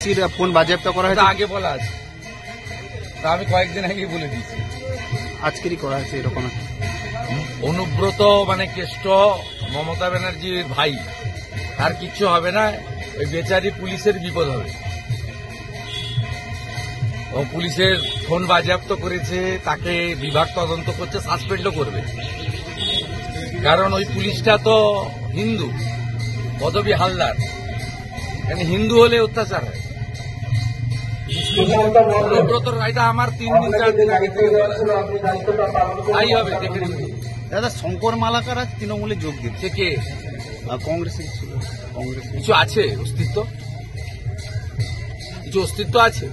কংগ্রেসীর phone বাজেয়াপ্ত করা হয়েছে, আগে বলা আছে, তা আমি কয়েকদিন আগে বলে দিয়েছি। আজকেরই করা হয়েছে এরকম একটা। অনুব্রত মানে কেষ্ট মমতা ব্যানার্জির ভাই, আর কিচ্ছু হবে না, ওই বেচারি পুলিশের বিপদ হবে। ও পুলিশের ফোন বাজেয়াপ্ত করেছে, তাকে বিভাগ তদন্ত করছে, সাসপেন্ডও করবে, কারণ ওই পুলিশটা তো হিন্দু, পদবী হালদার, এখানে হিন্দু হলে অত্যাচার হয়। অনুব্রতর রায়টা আমার 3 দিন 4 দিন আগে থেকে বলা, তাই হবে, দেখে নিন। দাদা শঙ্কর মালাকার আজ তৃণমূলে যোগ দিচ্ছে, কে কংগ্রেসের ছিল, কংগ্রেস কিছু আছে অস্তিত্ব, কিছু অস্তিত্ব আছে,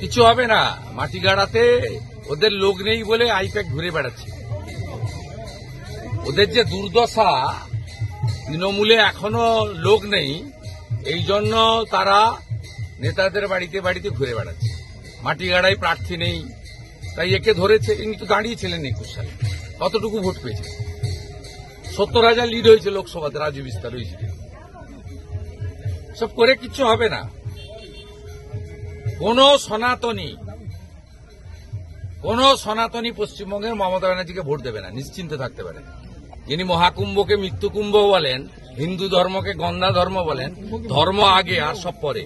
কিছু হবে না। মাটিগাড়াতে ওদের লোক নেই বলে আইপ্যাক ঘুরে বেড়াচ্ছে। ওদের যে দুর্দশা, তৃণমূলে এখনো লোক নেই, এই জন্য তারা নেতাদের বাড়িতে বাড়িতে ঘুরে বেড়াচ্ছে। মাটিগাড়ায় প্রার্থী নেই, তাই একে ধরেছে। ইনি তো দাঁড়িয়েছিলেন 21 সালে, কতটুকু ভোট পেয়েছে? 70,000 লিড হয়েছে লোকসভাতে, রাজু বিস্তার হয়েছিল। সব করে কিচ্ছু হবে না। কোন সনাতনী পশ্চিমবঙ্গের মমতা ব্যানার্জিকে ভোট দেবে না, নিশ্চিন্তে থাকতে পারে। যিনি মহাকুম্ভকে মৃত্যুকুম্ভ বলেন, হিন্দু ধর্মকে গন্ধা ধর্ম বলেন, ধর্ম আগে আর সব পরে।